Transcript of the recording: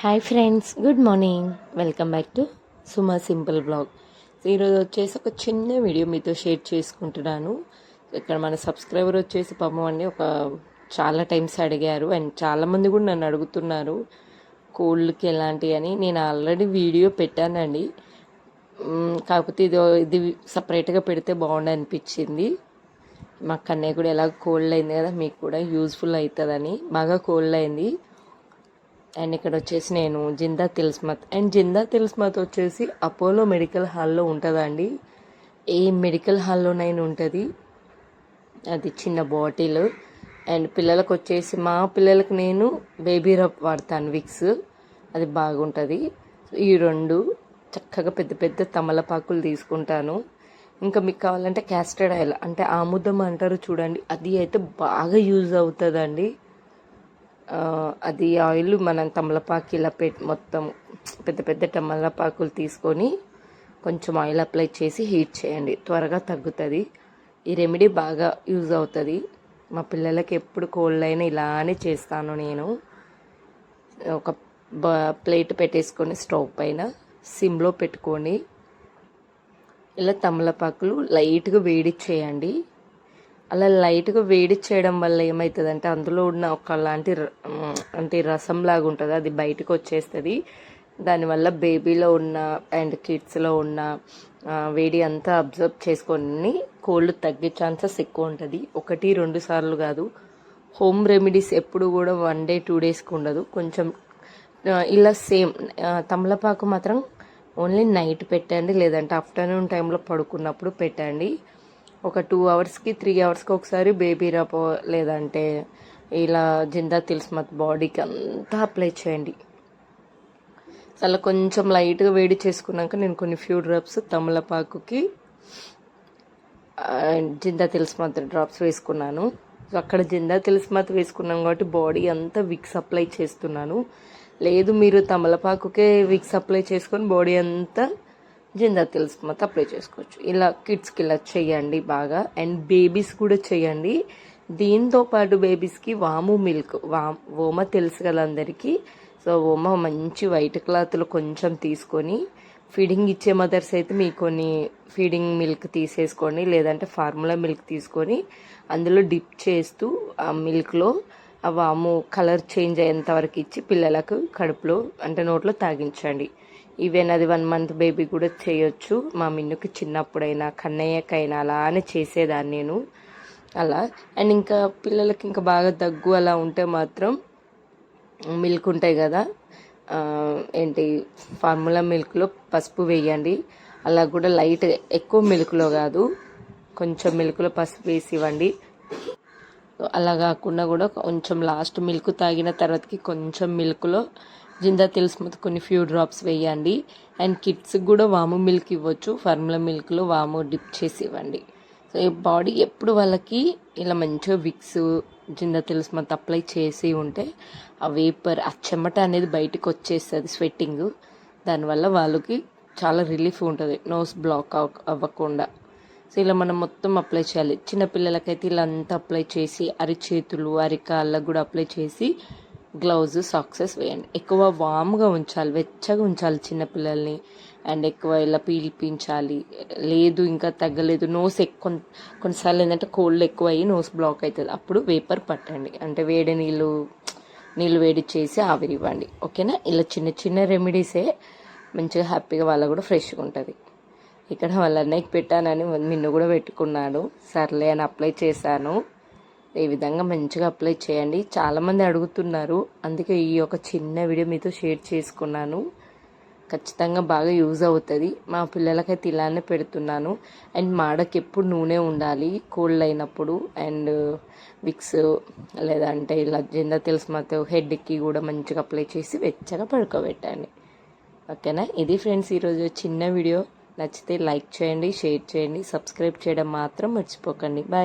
Hi friends, good morning. Welcome back to Suma simple blog. ఈరోజు వచ్చేసి ఒక చిన్న వీడియో మీతో షేర్ చేసుకుంటున్నాను. ఇక్కడ మన సబ్స్క్రైబర్ వచ్చేసి పాపం అండి చాలా టైమ్స్ అడిగారు అండ్ చాలామంది కూడా నన్ను అడుగుతున్నారు కోళ్ళకి ఎలాంటివి అని. నేను ఆల్రెడీ వీడియో పెట్టానండి, కాకపోతే ఇది సపరేట్గా పెడితే బాగుండు అనిపించింది. మా కన్నయ్య కూడా ఎలా కోల్డ్ అయింది కదా, మీకు కూడా యూజ్ఫుల్ అవుతుందని. బాగా కోల్డ్ అయింది. అండ్ ఇక్కడ వచ్చేసి నేను జిందా తిల్స్మత్, అండ్ జిందా తిల్స్మత్ వచ్చేసి అపోలో మెడికల్ హాల్లో ఉంటుందండి. ఏ మెడికల్ హాల్లోనైనా ఉంటుంది. అది చిన్న బాటిల్. అండ్ పిల్లలకు వచ్చేసి మా పిల్లలకు నేను బేబీ రబ్ వాడతాను, విక్స్. అది బాగుంటుంది. ఈ రెండు చక్కగా పెద్ద పెద్ద తమలపాకులు తీసుకుంటాను. ఇంకా మీకు కావాలంటే క్యాస్టర్డ్ ఆయిల్ అంటే ఆముదం అంటారు చూడండి, అది అయితే బాగా యూజ్ అవుతుందండి. అది ఆయిల్ మనం తమలపాకు ఇలా మొత్తం పెద్ద పెద్ద తమలపాకులు తీసుకొని కొంచెం ఆయిల్ అప్లై చేసి హీట్ చేయండి, త్వరగా తగ్గుతుంది. ఈ రెమెడీ బాగా యూజ్ అవుతుంది. మా పిల్లలకి ఎప్పుడు కోల్డ్ అయినా ఇలానే చేస్తాను నేను. ఒక ప్లేట్ పెట్టేసుకొని స్టవ్ పైన సిమ్లో పెట్టుకొని ఇలా తమలపాకులు లైట్గా వేడి చేయండి. అలా లైట్గా వేడి చేయడం వల్ల ఏమవుతుందంటే అందులో ఉన్న ఒకలాంటి రసంలాగా ఉంటుంది, అది బయటకు వచ్చేస్తుంది. దానివల్ల బేబీలో ఉన్న అండ్ కిడ్స్లో ఉన్న వేడి అంతా అబ్జర్వ్ చేసుకొని కోల్డ్ తగ్గే ఛాన్సెస్ ఎక్కువ ఉంటుంది. 1-2 సార్లు కాదు. హోమ్ రెమెడీస్ ఎప్పుడు కూడా 1 డే 2 డేస్కి ఉండదు. కొంచెం ఇలా సేమ్ తమలపాకు మాత్రం ఓన్లీ నైట్ పెట్టండి, లేదంటే ఆఫ్టర్నూన్ టైంలో పడుకున్నప్పుడు పెట్టండి. ఒక 2 అవర్స్కి 3 అవర్స్కి ఒకసారి బేబీ రబ్ లేదంటే ఇలా జిందా తిల్స్మత్ బాడీకి అంతా అప్లై చేయండి. అలా కొంచెం లైట్గా వేడి చేసుకున్నాక నేను కొన్ని ఫ్యూ డ్రాప్స్ తమలపాకుకి జిందా తిల్స్మత్ డ్రాప్స్ వేసుకున్నాను. సో అక్కడ జిందా తిల్స్మత్ వేసుకున్నాం కాబట్టి బాడీ అంతా విక్స్ అప్లై చేస్తున్నాను. లేదు మీరు తమలపాకుకే విక్స్ అప్లై చేసుకొని బాడీ అంతా జిందా తిల్స్మత్ అప్లై చేసుకోవచ్చు. ఇలా కిడ్స్కి ఇలా చేయండి బాగా. అండ్ బేబీస్ కూడా చేయండి. దీంతో పాటు బేబీస్కి వాము మిల్క్, ఓమ తెలుసు కదా అందరికీ. సో ఓమ మంచి వైట్ క్లాత్లో కొంచెం తీసుకొని, ఫీడింగ్ ఇచ్చే మదర్స్ అయితే మీకు కొన్ని ఫీడింగ్ మిల్క్ తీసేసుకోండి, లేదంటే ఫార్ములా మిల్క్ తీసుకొని అందులో డిప్ చేస్తూ ఆ మిల్క్లో ఆ వాము కలర్ చేంజ్ అయ్యేంత వరకు ఇచ్చి పిల్లలకు కడుపులో అంటే నోట్లో తాగించండి. ఈవెన్ అది 1 మంత్ బేబీ కూడా చేయొచ్చు. మా మిన్నుకి చిన్నప్పుడైనా కన్నయ్యకైనా అలానే చేసేదాన్ని నేను అలా. అండ్ ఇంకా పిల్లలకి ఇంకా బాగా దగ్గు అలా ఉంటే మాత్రం మిల్క్ ఉంటాయి కదా, ఏంటి ఫార్ములా మిల్క్లో పసుపు వేయండి. అలా కూడా లైట్, ఎక్కువ మిల్క్లో కాదు, కొంచెం మిల్క్లో పసుపు వేసి ఇవ్వండి. అలా కాకుండా కూడా కొంచెం లాస్ట్ మిల్క్ తాగిన తర్వాతకి కొంచెం మిల్క్లో జిందా తిల్స్మత్ కొన్ని ఫ్యూ డ్రాప్స్ వేయండి. అండ్ కిడ్స్కి కూడా వాము మిల్క్ ఇవ్వచ్చు, ఫార్ములా మిల్క్లో వాము డిప్ చేసి ఇవ్వండి. సో ఈ బాడీ ఎప్పుడు వాళ్ళకి ఇలా మంచిగా విక్స్ జిందా తిల్స్మత్ అప్లై చేసి ఉంటే ఆ వేపర్, ఆ చెమట అనేది బయటకు వచ్చేస్తుంది, స్వెట్టింగ్. దానివల్ల వాళ్ళకి చాలా రిలీఫ్ ఉంటుంది, నోస్ బ్లాక్ అవ్వకుండా. సో ఇలా మనం మొత్తం అప్లై చేయాలి. చిన్నపిల్లలకైతే ఇలా అంతా అప్లై చేసి అరిచేతులు అరికాళ్ళకు కూడా అప్లై చేసి గ్లౌజ్ సాక్సెస్ వేయండి. ఎక్కువ వామ్గా ఉంచాలి, వెచ్చగా ఉంచాలి చిన్నపిల్లల్ని. అండ్ ఎక్కువ ఇలా పీల్పించాలి. లేదు ఇంకా తగ్గలేదు, నోస్ కొన్నిసార్లు ఏంటంటే కోల్డ్ ఎక్కువ అయ్యి నోస్ బ్లాక్ అవుతుంది, అప్పుడు వేపర్ పట్టండి, అంటే వేడి నీళ్ళు వేడి చేసి ఆవిరివ్వండి. ఓకేనా? ఇలా చిన్న చిన్న రెమెడీసే మంచిగా హ్యాపీగా వాళ్ళ కూడా ఫ్రెష్గా ఉంటుంది. ఇక్కడ వాళ్ళ అన్నయ్యకి పెట్టానని నిన్ను కూడా పెట్టుకున్నాను, సర్లే అని అప్లై చేశాను. ఈ విధంగా మంచిగా అప్లై చేయండి. చాలామంది అడుగుతున్నారు, అందుకే ఈ ఒక చిన్న వీడియో మీతో షేర్ చేసుకున్నాను. ఖచ్చితంగా బాగా యూజ్ అవుతుంది. మా పిల్లలకైతే ఇలానే పెడుతున్నాను. అండ్ మాడకి ఎప్పుడు నూనె ఉండాలి కోల్డ్ అయినప్పుడు. అండ్ విక్స్ లేదంటే ఇలా జిందా తిల్స్మత్ హెడ్కి కూడా మంచిగా అప్లై చేసి వెచ్చగా పడుకోబెట్టండి. ఓకేనా? ఇది ఫ్రెండ్స్ ఈరోజు చిన్న వీడియో. నచ్చితే లైక్ చేయండి, షేర్ చేయండి, సబ్స్క్రైబ్ చేయడం మాత్రం మర్చిపోకండి. బాయ్.